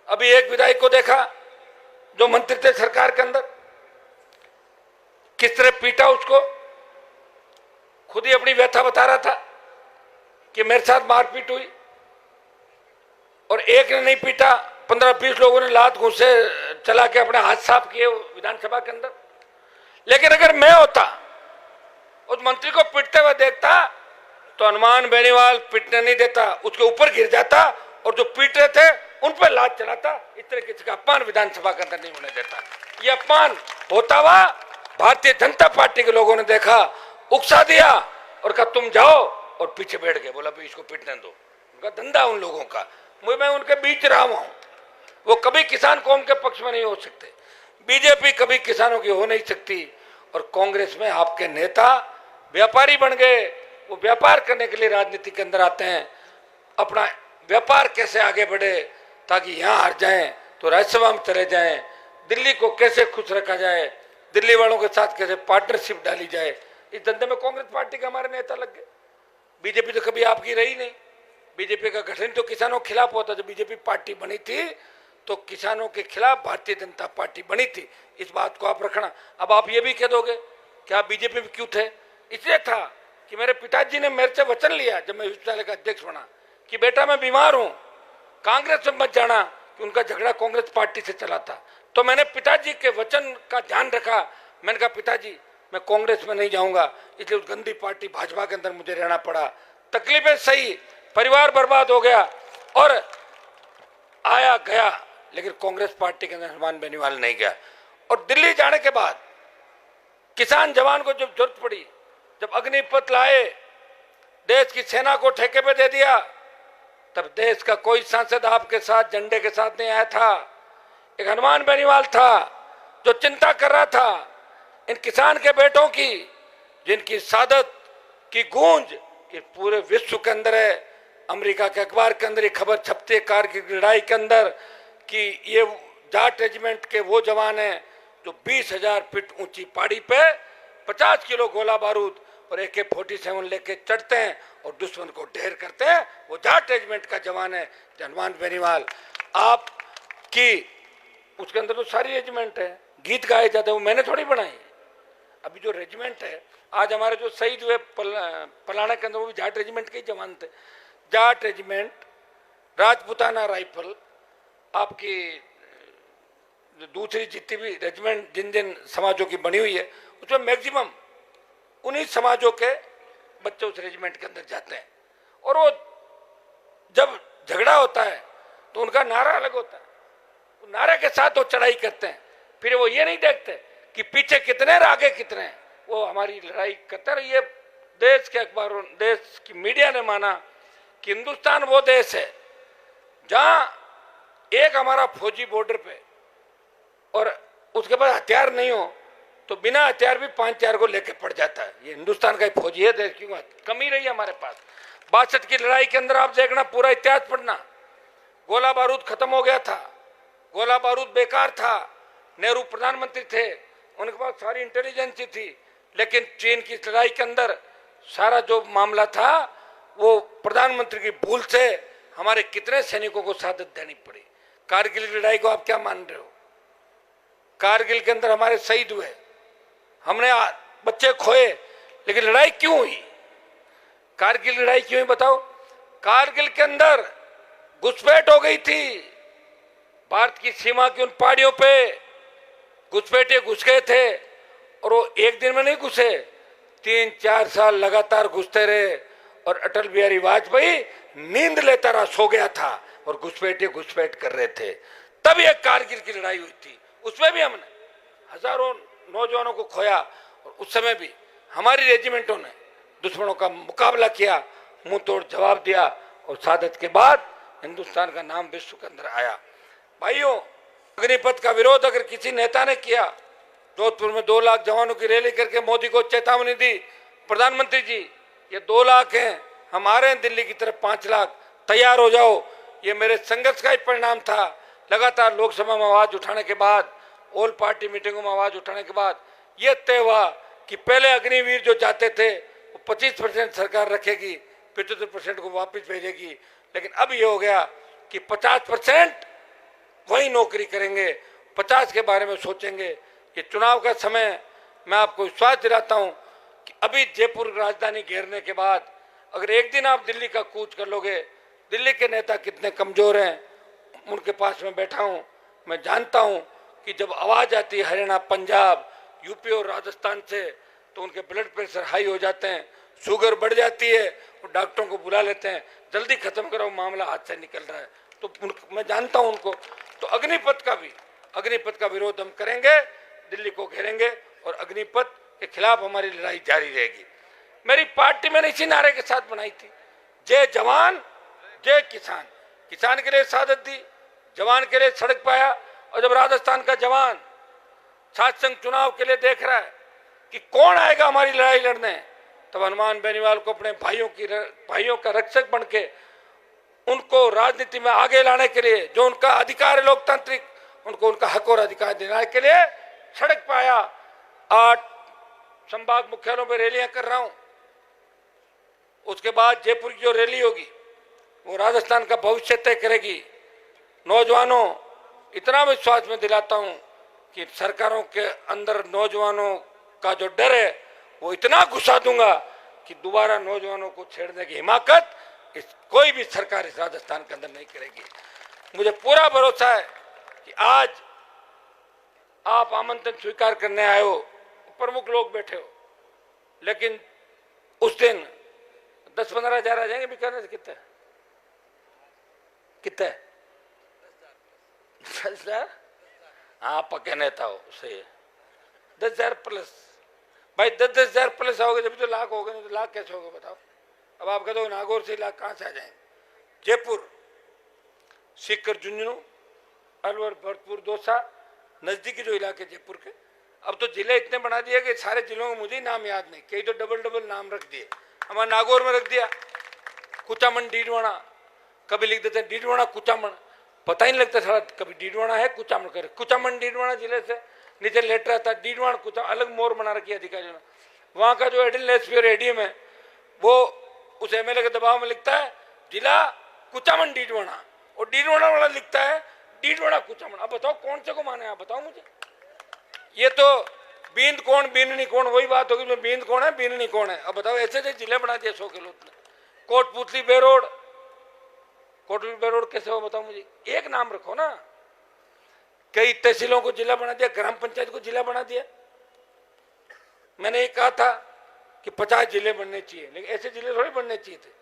[SPEAKER 1] अभी एक विधायक को देखा जो मंत्री थे सरकार के अंदर, किस तरह पीटा उसको, खुद ही अपनी व्यथा बता रहा था कि मेरे साथ मारपीट हुई, और एक ने नहीं पीटा, 15-20 लोगों ने लात घूंसे चला के अपने हाथ साफ किए विधानसभा के अंदर। लेकिन अगर मैं होता, उस मंत्री को पीटते हुए देखता, तो हनुमान बेनीवाल पीटने नहीं देता, उसके ऊपर गिर जाता और जो पीट रहे थे उन पर लात चलाता। इस तरह किसी का अपमान विधानसभा के अंदर नहीं होने देता। ये अपमान होता हुआ भारतीय जनता पार्टी के लोगों ने देखा, उकसा दिया और कहा तुम जाओ, और पीछे बैठ गए। बोला भाई इसको पीटने दो, उनका धंधा उन लोगों का। मैं उनके बीच रहा हूं। वो कभी किसान कौम के पक्ष में नहीं हो सकते, बीजेपी कभी किसानों की हो नहीं सकती, और कांग्रेस में आपके नेता व्यापारी बन गए। वो व्यापार करने के लिए राजनीति के अंदर आते हैं, अपना व्यापार कैसे आगे बढ़े ताकि यहां हार जाएं तो राज्यसभा में चले जाएं, दिल्ली को कैसे खुश रखा जाए, दिल्ली वालों के साथ कैसे पार्टनरशिप डाली जाए, इस धंधे में कांग्रेस पार्टी के हमारे नेता लग गए। बीजेपी तो कभी आपकी रही नहीं। बीजेपी का गठन तो किसानों के खिलाफ होता। जब बीजेपी पार्टी बनी थी तो किसानों के खिलाफ भारतीय जनता पार्टी बनी थी। इस बात को आप रखना। अब आप ये भी कह दोगे कि आप बीजेपी में क्यों थे? इसलिए था कि मेरे पिताजी ने मेरे से वचन लिया जब मैं विश्वविद्यालय का अध्यक्ष बना कि बेटा मैं बीमार हूं, कांग्रेस में मत जाना, कि उनका झगड़ा कांग्रेस पार्टी से चला था। तो मैंने पिताजी के वचन का ध्यान रखा। मैंने कहा पिताजी मैं कांग्रेस में नहीं जाऊंगा, इसलिए उस गंदी पार्टी भाजपा के अंदर मुझे रहना पड़ा। तकलीफें सही, परिवार बर्बाद हो गया और आया गया, लेकिन कांग्रेस पार्टी के अंदर हनुमान बेनीवाल नहीं गया। और दिल्ली जाने के बाद किसान जवान को जब जरूरत पड़ी, जब अग्निपथ लाए, देश की सेना को ठेके पे दे दिया, तब देश का कोई सांसद आपके साथ झंडे के साथ नहीं आया था। एक हनुमान बेनीवाल था जो चिंता कर रहा था इन किसान के बेटों की, जिनकी सादत की गूंज कि पूरे विश्व के अंदर है। अमेरिका के अखबार के अंदर ये खबर छपती है कारगिल की लड़ाई के अंदर कि ये जाट रेजिमेंट के वो जवान हैं जो 20,000 फीट ऊंची पहाड़ी पे 50 किलो गोला बारूद और AK-47 लेके चढ़ते हैं और दुश्मन को ढेर करते हैं। वो जाट रेजिमेंट का जवान है हनुमान बेनीवाल। आप की उसके अंदर तो सारी रेजिमेंट है, गीत गाए जाते हैं, वो मैंने थोड़ी बनाई। अभी जो रेजिमेंट है, आज हमारे जो शहीद हुए पलाना के अंदर, वो भी जाट रेजिमेंट के ही जवान थे। जाट रेजिमेंट, राजपुताना राइफल, आपकी दूसरी जितनी भी रेजिमेंट जिन जिन समाजों की बनी हुई है, उसमें मैक्सिमम उन्हीं समाजों के बच्चे उस रेजिमेंट के अंदर जाते हैं। और वो जब झगड़ा होता है तो उनका नारा अलग होता है, नारे के साथ वो चढ़ाई करते हैं। फिर वो ये नहीं देखते कि पीछे कितने और आगे कितने हैं, वो हमारी लड़ाई करते रहे। ये देश के अखबारों, देश की मीडिया ने माना कि हिंदुस्तान वो देश है जहां एक हमारा फौजी बॉर्डर पे और उसके पास हथियार नहीं हो तो बिना हथियार भी 5-4 को लेके पड़ जाता है। ये हिंदुस्तान का फौजी है, देश की कमी रही है हमारे पास। 62 की लड़ाई के अंदर आप देखना, पूरा इतिहास पढ़ना, गोला बारूद खत्म हो गया था, गोला बारूद बेकार था। नेहरू प्रधानमंत्री थे, उनके पास सारी इंटेलिजेंस थी, लेकिन चीन की लड़ाई के अंदर सारा जो मामला था वो प्रधानमंत्री की भूल से हमारे कितने सैनिकों को शहादत देनी पड़ी। कारगिल की लड़ाई को आप क्या मान रहे हो? कारगिल के अंदर हमारे शहीद हुए, हमने बच्चे खोए, लेकिन लड़ाई क्यों हुई? कारगिल लड़ाई क्यों हुई बताओ? कारगिल के अंदर घुसपैठ हो गई थी, भारत की सीमा की उन पहाड़ियों पे घुसपैठे घुस गए थे, और वो एक दिन में नहीं घुसे, 3-4 साल लगातार घुसते रहे। और अटल बिहारी वाजपेयी नींद लेता रहा, सो गया था, और घुसपैठ कर रहे थे। तब एक कारगिल की लड़ाई हुई थी, उसमें भी हमने हजारों नौजवानों को खोया, और उस समय भी हमारी रेजिमेंटों ने दुश्मनों का मुकाबला किया, मुंह तोड़ जवाब दिया, और शहादत के बाद हिंदुस्तान का नाम विश्व के अंदर आया। भाइयों, अग्निपथ का विरोध अगर किसी नेता ने किया, जोधपुर में 2 लाख जवानों की रैली करके मोदी को चेतावनी दी, प्रधानमंत्री जी ये 2 लाख हैं, हम आ रहे हैं दिल्ली की तरफ 5 लाख, तैयार हो जाओ। ये मेरे संघर्ष का ही परिणाम था। लगातार लोकसभा में आवाज उठाने के बाद, ऑल पार्टी मीटिंगों में आवाज उठाने के बाद यह तय हुआ कि पहले अग्निवीर जो जाते थे वो 25% सरकार रखेगी, 75% को वापस भेजेगी। लेकिन अब ये हो गया कि 50% वही नौकरी करेंगे, 50 के बारे में सोचेंगे। ये चुनाव का समय, मैं आपको विश्वास दिलाता हूं कि अभी जयपुर राजधानी घेरने के बाद अगर एक दिन आप दिल्ली का कूच कर लोगे, दिल्ली के नेता कितने कमजोर हैं, उनके पास में बैठा हूं, मैं जानता हूं कि जब आवाज आती है हरियाणा, पंजाब, यूपी और राजस्थान से, तो उनके ब्लड प्रेशर हाई हो जाते हैं, शुगर बढ़ जाती है, और डॉक्टरों को बुला लेते हैं, जल्दी खत्म करो, मामला हाथ से निकल रहा है। तो मैं जानता हूं उनको। तो अग्निपथ का विरोध हम करेंगे, दिल्ली को घेरेंगे, और अग्निपथ के खिलाफ हमारी लड़ाई जारी रहेगी। मेरी पार्टी मैंने इसी नारे के साथ बनाई थी, जय जवान जय किसान। किसान के लिए शहादत दी, जवान के लिए सड़क पाया। और जब राजस्थान का जवान सात संघ चुनाव के लिए देख रहा है कि कौन आएगा हमारी लड़ाई लड़ने, तब हनुमान बेनीवाल को अपने भाइयों का रक्षक बनके उनको राजनीति में आगे लाने के लिए, जो उनका अधिकार है लोकतांत्रिक, उनको उनका हक और अधिकार दिलाने के लिए सड़क पाया। 8 संभाग मुख्यालयों में रैलियां कर रहा हूं। उसके बाद जयपुर की जो रैली होगी वो राजस्थान का भविष्य तय करेगी। नौजवानों, इतना विश्वास में दिलाता हूं कि सरकारों के अंदर नौजवानों का जो डर है वो इतना घुसा दूंगा कि दोबारा नौजवानों को छेड़ने की हिमाकत कोई भी सरकार इस राजस्थान के अंदर नहीं करेगी। मुझे पूरा भरोसा है कि आज आप आमंत्रण स्वीकार करने आए हो, प्रमुख लोग बैठे हो, लेकिन उस दिन 10-15 हजार आ जाएंगे बीकानेर से। कितने 10,000? आप पक्के नेता हो, सही है। 10,000 प्लस, भाई 10,000 प्लस आओगे जब तो लाख हो गए, नहीं तो लाख कैसे होगा बताओ। अब आप कहते हो नागौर से लाख कहां से आ जाएंगे? जयपुर, सीकर, झुंझुनू, अलवर, भरतपुर, दौसा, नजदीकी जो इलाके जयपुर के, अब तो जिले इतने बना दिए कि सारे जिलों को मुझे नाम याद नहीं, कई तो डबल नाम रख दिए। हमारे नागौर में रख दिया कुचामन डीडवाना, कभी लिख देते हैं डीडवाना कुचामन, पता ही नहीं लगता था कभी डीडवाना है कुचामन करे। कुचामन डीडवाना जिले से नीचे लेटर आता है डीडवाना कुचामन, अलग मोर बना रखी है अधिकारियों ने। वहां का जो एडिशनल एसपी और एडीएम है वो उस एमएलए के दबाव में लिखता है जिला कुचामन डीडवाना, और डीडवाना वाला लिखता है डीडवाना कुचामन। अब बताओ कौन से को माने, आप बताओ मुझे। ये तो बींद कौन बीननी कौन वही बात होगी, में बींद कौन है बीननी कौन है। अब बताओ ऐसे जिले बना दिए 100 किलो ने। कोटपुतली बेरोड, कोटपुतली बेरोड कैसे हो बताओ मुझे, एक नाम रखो ना। कई तहसीलों को जिला बना दिया, ग्राम पंचायत को जिला बना दिया। मैंने ये कहा था कि 50 जिले बनने चाहिए, लेकिन ऐसे जिले थोड़ी बनने चाहिए थे।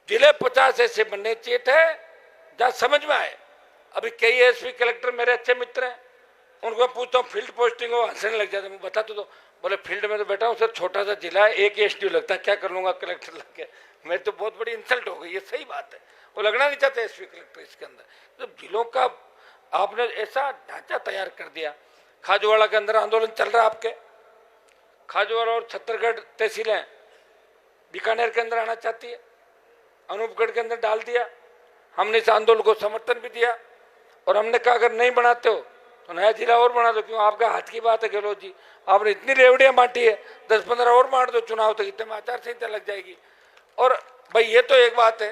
[SPEAKER 1] जिले 50 ऐसे बनने चाहिए थे जहां समझ में आए। अभी कई एसपी कलेक्टर मेरे अच्छे मित्र हैं, उनको मैं पूछता हूँ फील्ड पोस्टिंग हो, हंसने लग जाते हैं। बता तो बोले फील्ड में तो बैठा हूँ सर, छोटा सा जिला है, एक एसडीओ लगता है, क्या कर लूंगा कलेक्टर लग के। मेरी तो बहुत बड़ी इंसल्ट हो गई। ये सही बात है, वो लगना नहीं चाहते एसपी कलेक्टर इसके अंदर। तो जिलों का आपने ऐसा ढांचा तैयार कर दिया। खाजूवाड़ा के अंदर आंदोलन चल रहा है आपके, खाजूवाड़ा और छत्तीसगढ़ तहसीलें बीकानेर के अंदर आना चाहती है, अनूपगढ़ के अंदर डाल दिया। हमने इस आंदोलन को समर्थन भी दिया और हमने कहा अगर नहीं बनाते हो तो नया जिला और बना दो। क्यों, आपका हाथ की बात है गहलोत जी, आपने इतनी रेवड़ियां बांटी है, 10-15 और बांट दो चुनाव तक, इतने में आचार संहिता लग जाएगी। और भाई ये तो एक बात है,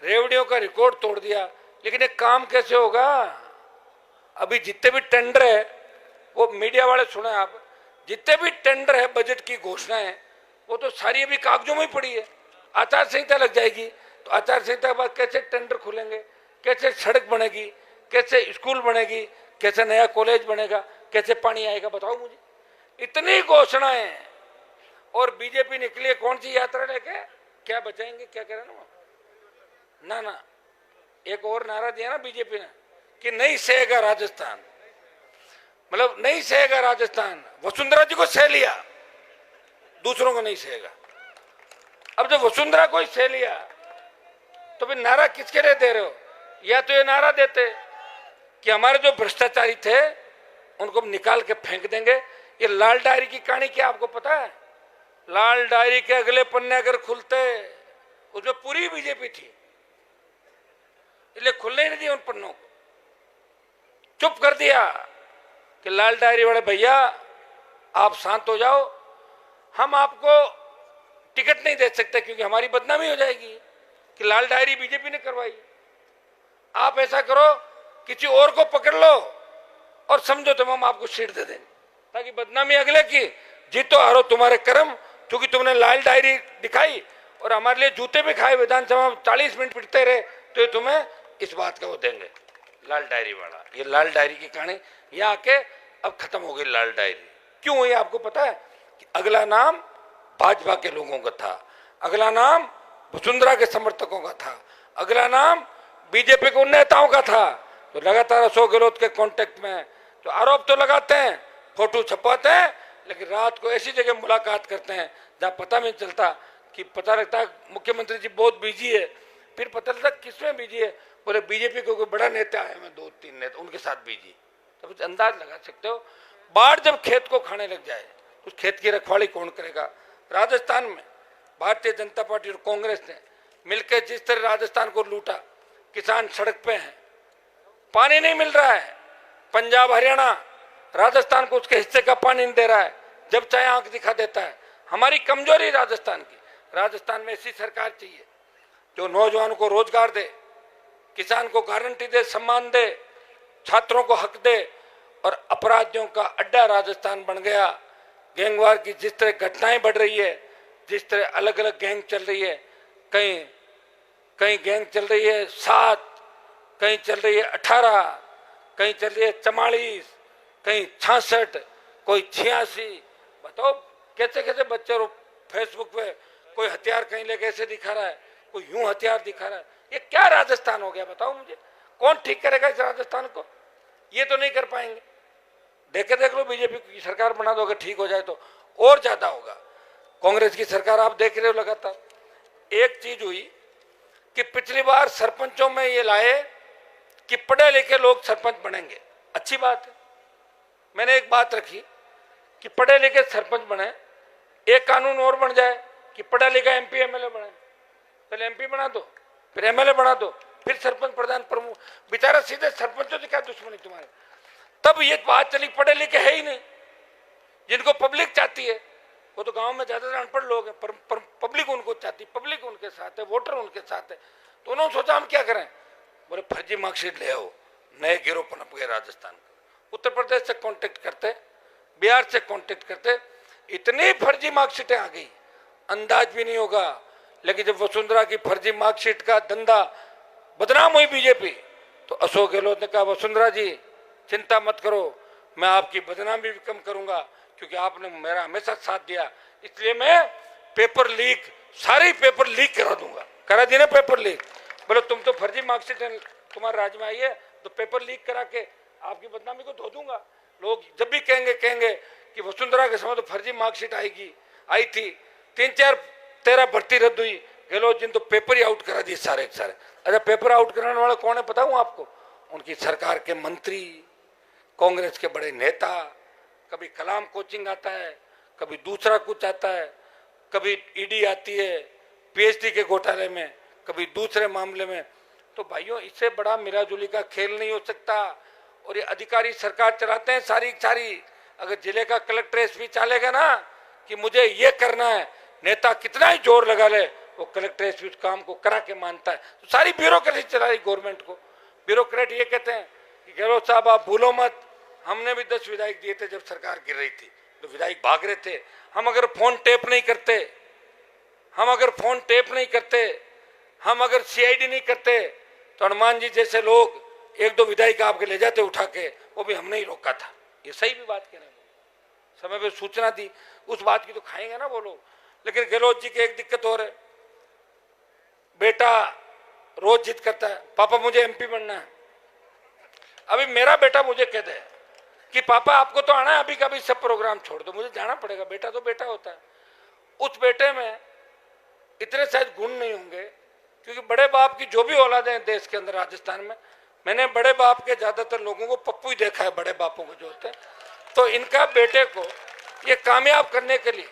[SPEAKER 1] रेवड़ियों का रिकॉर्ड तोड़ दिया, लेकिन एक काम कैसे होगा? अभी जितने भी टेंडर है, वो मीडिया वाले सुने आप, जितने भी टेंडर है, बजट की घोषणाएं, वो तो सारी अभी कागजों में ही पड़ी है। आचार संहिता लग जाएगी तो आचार संहिता के बाद कैसे टेंडर खुलेंगे, कैसे सड़क बनेगी, कैसे स्कूल बनेगी, कैसे नया कॉलेज बनेगा, कैसे पानी आएगा, बताओ मुझे। इतनी घोषणाएं, और बीजेपी निकली है कौन सी यात्रा लेके, क्या बचाएंगे, क्या कह रहे ना ना, एक और नारा दिया ना बीजेपी ने कि नहीं सहेगा राजस्थान, मतलब नहीं सहेगा राजस्थान। वसुंधरा जी को सह लिया, दूसरों को नहीं सहेगा। अब जब वसुंधरा को ही सह लिया तो फिर नारा किसके लिए दे रहे हो? या तो ये नारा देते कि हमारे जो भ्रष्टाचारी थे उनको निकाल के फेंक देंगे। ये लाल डायरी की कहानी क्या आपको पता है? लाल डायरी के अगले पन्ने अगर खुलते, उसमें पूरी बीजेपी थी, इसलिए खुलने ही नहीं दिया उन पन्नों को, चुप कर दिया कि लाल डायरी वाले भैया आप शांत हो जाओ, हम आपको टिकट नहीं दे सकते क्योंकि हमारी बदनामी हो जाएगी कि लाल डायरी बीजेपी ने करवाई। आप ऐसा करो, किसी और को पकड़ लो और समझो तो हम आपको सीट दे देंगे, ताकि बदनामी अगले की, जीतो हारो तुम्हारे कर्म, क्योंकि तुमने लाल डायरी दिखाई और हमारे लिए जूते भी खाए, विधानसभा में 40 मिनट पिटते रहे, तो ये तुम्हें इस बात का वो देंगे, लाल डायरी वाला। ये लाल डायरी की कहानी यहाँ आके अब खत्म हो गई। लाल डायरी क्यों हुई आपको पता है? कि अगला नाम भाजपा के लोगों का था, अगला नाम वसुंधरा के समर्थकों का था, अगला नाम बीजेपी के नेताओं का था। तो लगातार अशोक गहलोत के कांटेक्ट में तो आरोप तो लगाते हैं, फोटो छपाते हैं, लेकिन रात को ऐसी जगह मुलाकात करते हैं जहां पता नहीं चलता, कि पता लगता है मुख्यमंत्री जी बहुत बिजी है, फिर पता लगता किसमें बिजी है, बोले बीजेपी को कोई बड़ा नेता है, मैं 2-3 नेता उनके साथ बिजी। तब अंदाज लगा सकते हो, बाढ़ जब खेत को खाने लग जाए उस खेत की रखवाली कौन करेगा? राजस्थान में भारतीय जनता पार्टी और कांग्रेस ने मिलकर जिस तरह राजस्थान को लूटा, किसान सड़क पे हैं, पानी नहीं मिल रहा है, पंजाब हरियाणा राजस्थान को उसके हिस्से का पानी नहीं दे रहा है, जब चाहे आंख दिखा देता है। हमारी कमजोरी राजस्थान की, राजस्थान में ऐसी सरकार चाहिए जो नौजवानों को रोजगार दे, किसान को गारंटी दे, सम्मान दे, छात्रों को हक दे। और अपराधियों का अड्डा राजस्थान बन गया। गैंगवार की जिस तरह घटनाएं बढ़ रही है, जिस तरह अलग अलग गैंग चल रही है, कहीं गैंग चल रही है 7, कहीं चल रही है 18, कहीं चल रही है 44, कहीं 66, कोई 86। बताओ कैसे कैसे बच्चे फेसबुक पे कोई हथियार कहीं लेके ऐसे दिखा रहा है, कोई यूं हथियार दिखा रहा है। ये क्या राजस्थान हो गया बताओ मुझे? कौन ठीक करेगा इस राजस्थान को? ये तो नहीं कर पाएंगे। देख लो बीजेपी की सरकार बना दो, अगर ठीक हो जाए तो और ज्यादा होगा। कांग्रेस की सरकार आप देख रहे हो लगातार। एक चीज हुई कि पिछली बार सरपंचों में ये लाए कि पढ़े लिखे लोग सरपंच बनेंगे, अच्छी बात है। मैंने एक बात रखी कि पढ़े लिखे सरपंच बने, एक कानून और बन जाए कि पढ़ा लिखा एमपी एमएलए बने। पहले एमपी बना दो, फिर एमएलए बना दो, फिर सरपंच प्रधान प्रमुख। बेचारा सीधे सरपंचों से क्या दुश्मनी तुम्हारे? तब ये बात चली पढ़े लिखे है ही नहीं, जिनको पब्लिक चाहती है। वो तो गांव में ज्यादातर अनपढ़ लोग हैं, पर पब्लिक उनको चाहती, पब्लिक उनके साथ है, वोटर उनके साथ है। तो उन्होंने सोचा हम क्या करें, बोले फर्जी मार्कशीट ले आओ। नए गिरोह पनप गए राजस्थान। उत्तर प्रदेश से कांटेक्ट करते, बिहार से कांटेक्ट करते, इतनी फर्जी मार्कशीटें आ गई अंदाज भी नहीं होगा। लेकिन जब वसुंधरा की फर्जी मार्कशीट का धंधा बदनाम हुई बीजेपी, तो अशोक गहलोत ने कहा वसुंधरा जी चिंता मत करो, मैं आपकी बदनामी भी कम करूंगा, क्योंकि आपने मेरा हमेशा साथ दिया, इसलिए मैं पेपर लीक, सारे पेपर लीक करा दूंगा। करा दी ना पेपर लीक? बोले तुम तो फर्जी मार्कशीट तुम्हारे राज्य में आई है, तो पेपर लीक करा के आपकी बदनामी को धो दूंगा। लोग जब भी कहेंगे कि वसुंधरा के समय तो फर्जी मार्कशीट आई थी, 3-4-13 भर्ती रद्द हुई, गहलोत जी ने तो पेपर ही आउट करा दिए सारे के सारे। अच्छा, पेपर आउट कराने वाला कौन है पता हूं आपको? उनकी सरकार के मंत्री, कांग्रेस के बड़े नेता। कभी कलाम कोचिंग आता है, कभी दूसरा कुछ आता है, कभी ईडी आती है पीएचडी के घोटाले में, कभी दूसरे मामले में। तो भाइयों, इससे बड़ा मिलाजुली का खेल नहीं हो सकता। और ये अधिकारी सरकार चलाते हैं सारी सारी। अगर जिले का कलेक्टर एसपी चलेगा ना कि मुझे ये करना है, नेता कितना ही जोर लगा ले, वो कलेक्टर एसपी उस काम को करा के मानता है। तो सारी ब्यूरोक्रेसी चला रही गवर्नमेंट को। ब्यूरोक्रेट ये कहते हैं कि गहलोत साहब आप भूलो मत, हमने भी 10 विधायक दिए थे जब सरकार गिर रही थी, तो विधायक भाग रहे थे। हम अगर फोन टेप नहीं करते, हम अगर सीआईडी नहीं करते, तो हनुमान जी जैसे लोग 1-2 विधायक आपके ले जाते उठा के, वो भी हमने ही रोका था। ये सही भी बात कह रहे हैं, समय पे सूचना दी, उस बात की तो खाएंगे ना वो लोग। लेकिन गहलोत जी की एक दिक्कत और है, बेटा रोज जिद करता है पापा मुझे एमपी बनना है। अभी मेरा बेटा मुझे कहता है कि पापा आपको तो आना है, अभी का भी सब प्रोग्राम छोड़ दो, मुझे जाना पड़ेगा। बेटा तो बेटा होता है। उस बेटे में इतने शायद गुण नहीं होंगे, क्योंकि बड़े बाप की जो भी औलादे हैं देश के अंदर, राजस्थान में, मैंने बड़े बाप के ज्यादातर लोगों को पप्पू ही देखा है, बड़े बापों को जो होते हैं। तो इनका बेटे को ये कामयाब करने के लिए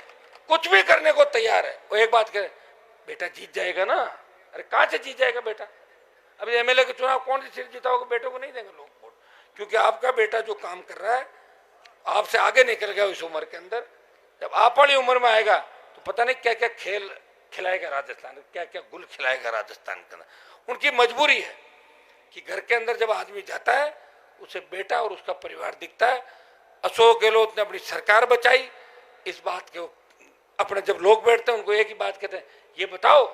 [SPEAKER 1] कुछ भी करने को तैयार है। वो एक बात कहे, बेटा जीत जाएगा ना। अरे कहां से जीत जाएगा बेटा? अभी एमएलए के चुनाव कौन सी सीट जीता होगा? बेटों को नहीं देंगे लोग वोट, क्योंकि आपका बेटा जो काम कर रहा है आपसे आगे निकल गया इस उम्र के अंदर। जब आप वाली उम्र में आएगा तो पता नहीं क्या क्या खेल खिलाएगा राजस्थान, क्या क्या गुल खिलाएगा राजस्थान के अंदर। उनकी मजबूरी है कि घर के अंदर जब आदमी जाता है उसे बेटा और उसका परिवार दिखता है। अशोक गहलोत ने अपनी सरकार बचाई, इस बात के अपने जब लोग बैठते हैं उनको एक ही बात कहते हैं, ये बताओ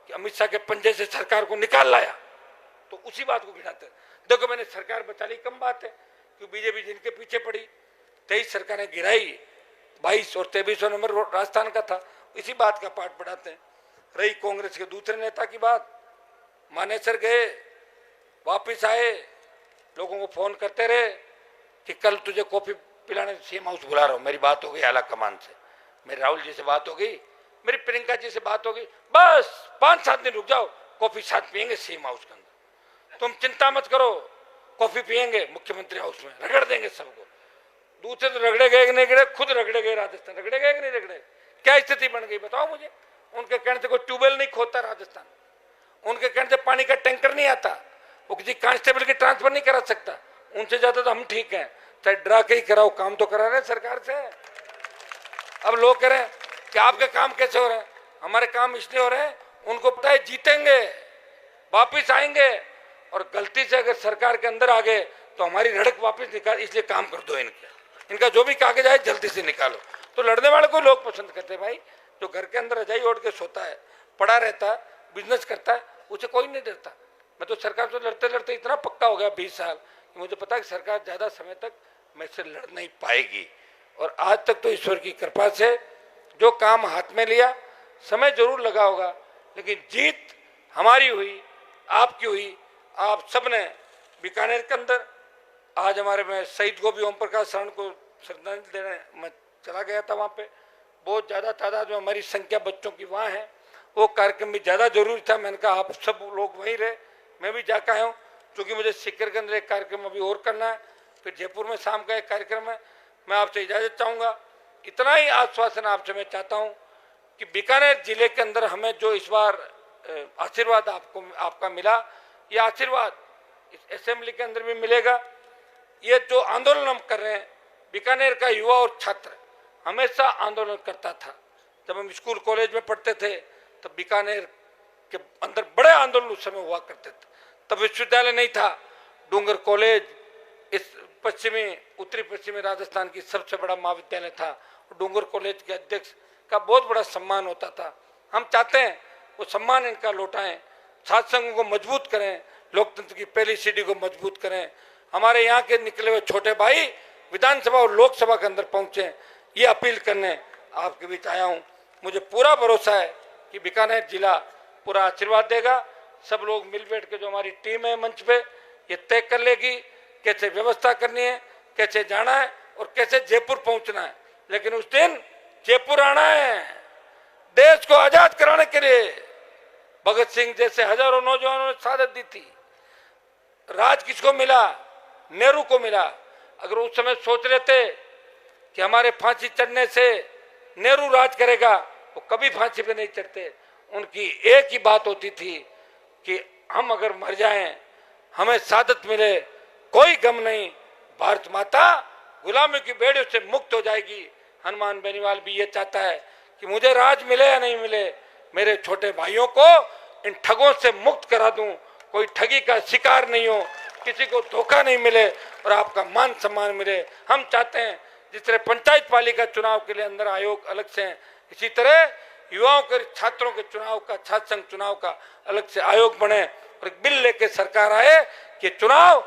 [SPEAKER 1] कि अमित शाह के पंजे से सरकार को निकाल लाया, तो उसी बात को गिनाते हैं। देखो मैंने सरकार बचा ली, कम बात है, क्योंकि बीजेपी जिनके पीछे पड़ी 23 सरकारें गिराई, 22 और 23वां नंबर राजस्थान का था, इसी बात का पाठ पढ़ाते हैं। रही कांग्रेस के दूसरे नेता की बात, मानेसर गए, वापिस आए, लोगों को फोन करते रहे कि कल तुझे कॉफी पिलाने सीएम हाउस बुला रहा हूं। मेरी बात हो गई आला कमान से, मेरी राहुल जी से बात हो गई, मेरी प्रियंका जी से बात हो गई, बस 5-7 दिन रुक जाओ, कॉफी साथ पियेंगे सीएम हाउस के अंदर, तुम चिंता मत करो, कॉफी पियेंगे मुख्यमंत्री हाउस में, रगड़ देंगे सबको। दूसरे तो रगड़े गए नहीं गए, खुद रगड़े गए राजस्थान, रगड़े गए कि नहीं रगड़े? क्या स्थिति बन गई बताओ मुझे। उनके कहने से कोई ट्यूबवेल नहीं खोदता राजस्थान, उनके कहने से पानी का टैंकर नहीं आता, वो किसी कांस्टेबल की ट्रांसफर नहीं करा सकता। उनसे ज्यादा तो हम ठीक हैं, चाहे डरा के ही कराओ, काम तो करा रहे सरकार से। अब लोग कह रहे हैं कि आपके काम कैसे हो रहे हैं? हमारे काम इसलिए हो रहे हैं, उनको पता है जीतेंगे, वापिस आएंगे, और गलती से अगर सरकार के अंदर आ गए तो हमारी रड़क वापस निकाल, इसलिए काम कर दो इनका जो भी कागज आए जल्दी से निकालो। तो लड़ने वाले को लोग पसंद करते हैं भाई, जो घर के अंदर रजाई ओढ़ के सोता है, पड़ा रहता है, बिजनेस करता है, उसे कोई नहीं डरता। मैं तो सरकार से लड़ते लड़ते इतना पक्का हो गया 20 साल कि मुझे पता है कि सरकार ज्यादा समय तक मैं इससे लड़ नहीं पाएगी। और आज तक तो ईश्वर की कृपा से जो काम हाथ में लिया, समय जरूर लगा होगा, लेकिन जीत हमारी हुई, आपकी हुई। आप सबने बीकानेर के अंदर आज हमारे में शहीद गोभी ओम प्रकाश शरण को श्रद्धांजलि देने मैं चला गया था। वहाँ पे बहुत ज़्यादा तादाद में हमारी संख्या बच्चों की वहाँ है। वो कार्यक्रम भी ज़्यादा जरूरी था, मैंने कहा आप सब लोग वहीं रहे, मैं भी जाकर आया हूँ, क्योंकि मुझे सीकर के अंदर एक कार्यक्रम अभी और करना है, फिर जयपुर में शाम का एक कार्यक्रम है। मैं आपसे इजाज़त चाहूँगा, इतना ही आश्वासन आपसे मैं चाहता हूँ कि बीकानेर जिले के अंदर हमें जो इस बार आशीर्वाद आपका मिला, ये आशीर्वाद इस असेंबली के अंदर भी मिलेगा। ये जो आंदोलन हम कर रहे हैं, बीकानेर का युवा और छात्र हमेशा आंदोलन करता था। जब हम स्कूल कॉलेज में पढ़ते थे तब बीकानेर के अंदर बड़े आंदोलन उस समय हुआ करते थे। तब विश्वविद्यालय नहीं था, डूंगर कॉलेज इस उत्तरी पश्चिमी राजस्थान की सबसे बड़ा महाविद्यालय था। डूंगर कॉलेज के अध्यक्ष का बहुत बड़ा सम्मान होता था। हम चाहते हैं वो सम्मान इनका लौटाएं, छात्र संघों को मजबूत करें, लोकतंत्र की पहली सीढ़ी को मजबूत करें। हमारे यहाँ के निकले हुए छोटे भाई विधानसभा और लोकसभा के अंदर पहुंचे, ये अपील करने आपके बीच आया हूँ। मुझे पूरा भरोसा है कि बीकानेर जिला पूरा आशीर्वाद देगा। सब लोग मिल बैठ के जो हमारी टीम है मंच पे, ये तय कर लेगी कैसे व्यवस्था करनी है, कैसे जाना है। और कैसे जयपुर पहुंचना है। लेकिन उस दिन जयपुर आना है देश को आजाद कराने के लिए। भगत सिंह जैसे हजारों नौजवानों ने शहादत दी थी। राज किसको मिला? नेहरू को मिला। अगर उस समय सोच लेते कि हमारे फांसी चढ़ने से नेहरू राज करेगा, वो कभी फांसी पे नहीं चढ़ते। उनकी एक ही बात होती थी कि हम अगर मर जाएं, हमें शहादत मिले, कोई गम नहीं, भारत माता गुलामी की बेड़ियों से मुक्त हो जाएगी। हनुमान बेनीवाल भी ये चाहता है कि मुझे राज मिले या नहीं मिले, मेरे छोटे भाइयों को इन ठगों से मुक्त करा दूं, कोई ठगी का शिकार नहीं हो, किसी को धोखा नहीं मिले और आपका मान सम्मान मिले। हम चाहते हैं जिस तरह पंचायत पालिका चुनाव के लिए अंदर आयोग अलग से हैं, इसी तरह युवाओं के छात्रों के चुनाव का, छात्र संघ चुनाव का अलग से आयोग बने और एक बिल लेके सरकार आए कि चुनाव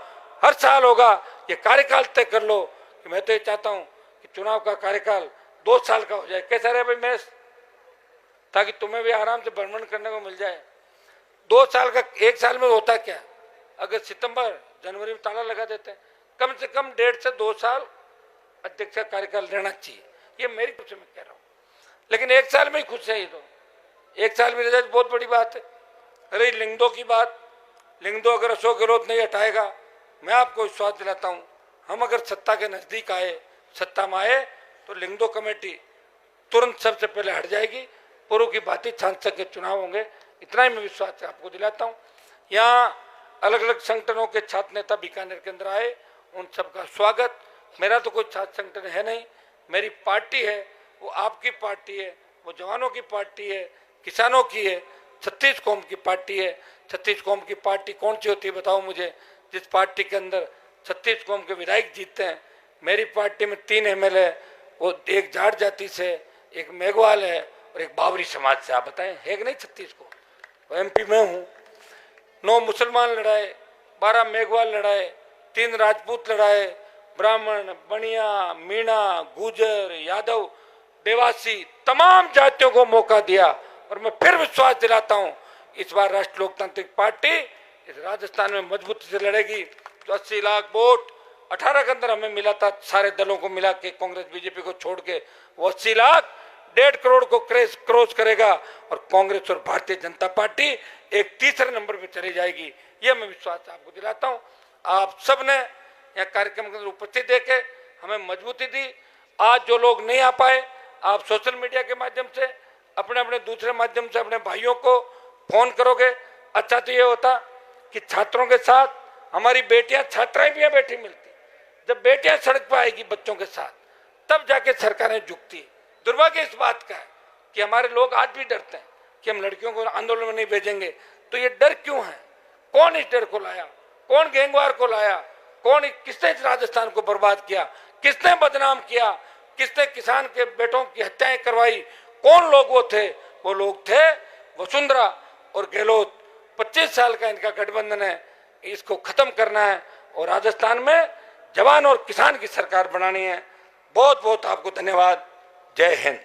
[SPEAKER 1] हर साल होगा, ये कार्यकाल तय कर लो। कि मैं तो ये चाहता हूं कि चुनाव का कार्यकाल 2 साल का हो जाए। कैसा रहे भाई महेश, ताकि तुम्हें भी आराम से भ्रमण करने को मिल जाए। 2 साल का, 1 साल में होता क्या? अगर सितंबर जनवरी में ताला लगा देते हैं, कम से कम 1.5 से 2 साल अध्यक्ष का कार्यकाल रहना चाहिए। ये मेरी तरफ से मैं कह रहा हूँ। लेकिन 1 साल में ही खुश है ये तो, 1 साल में रिजल्ट बहुत बड़ी बात है। अरे लिंगदो की बात, लिंगदो अगर अशोक गहलोत नहीं हटाएगा, मैं आपको विश्वास दिलाता हूँ, हम अगर सत्ता के नजदीक आए, सत्ता में आए, तो लिंगदो कमेटी तुरंत सबसे पहले हट जाएगी। पूर्व की बात ही सांसद के चुनाव होंगे, इतना ही मैं विश्वास आपको दिलाता हूँ। यहाँ अलग अलग संगठनों के छात्र नेता बीकानेर के अंदर आए, उन सबका स्वागत। मेरा तो कोई छात्र संगठन है नहीं, मेरी पार्टी है, वो आपकी पार्टी है, वो जवानों की पार्टी है, किसानों की है, 36 कौम की पार्टी है। 36 कौम की पार्टी कौन सी होती है बताओ मुझे, जिस पार्टी के अंदर 36 कौम के विधायक जीतते हैं। मेरी पार्टी में 3 MLA है, वो एक जाट जाति से, एक मेघवाल है और एक बाबरी समाज से। आप बताएं है कि नहीं 36 को? MP में हूँ। 9 मुसलमान लड़ाए, 12 मेघवाल लड़ाए, 3 राजपूत लड़ाए, ब्राह्मण, बनिया, मीणा, गुजर, यादव, देवासी, तमाम जातियों को मौका दिया। और मैं फिर विश्वास दिलाता हूं, इस बार राष्ट्रीय लोकतांत्रिक पार्टी इस राजस्थान में मजबूती से लड़ेगी। तो 80 लाख वोट 18 के अंदर हमें मिला था, सारे दलों को मिला के, कांग्रेस बीजेपी को छोड़ के, वो 80 लाख 1.5 करोड़ को क्रॉस करेगा और कांग्रेस और भारतीय जनता पार्टी एक तीसरे नंबर पे चली जाएगी। ये मैं विश्वास आपको दिलाता हूँ। आप सब ने यहाँ कार्यक्रम के अंदर उपस्थित देके हमें मजबूती दी। आज जो लोग नहीं आ पाए, आप सोशल मीडिया के माध्यम से, अपने अपने दूसरे माध्यम से अपने भाइयों को फोन करोगे। अच्छा तो ये होता कि छात्रों के साथ हमारी बेटियां, छात्राएं भी बैठी मिलती। जब बेटियां सड़क पर आएगी बच्चों के साथ, तब जाके सरकारें झुकती। दुर्भाग्य इस बात का है कि हमारे लोग आज भी डरते हैं कि हम लड़कियों को आंदोलन में नहीं भेजेंगे। तो ये डर क्यों है? कौन इस डर को लाया? कौन गैंगवार को लाया? कौन, किसने इस राजस्थान को बर्बाद किया? किसने बदनाम किया? किसने किसान के बेटों की हत्याएं करवाई? कौन लोग वो थे? वो लोग थे वसुंधरा और गहलोत। 25 साल का इनका गठबंधन है, इसको खत्म करना है और राजस्थान में जवान और किसान की सरकार बनानी है। बहुत बहुत आपको धन्यवाद। जय हिंद।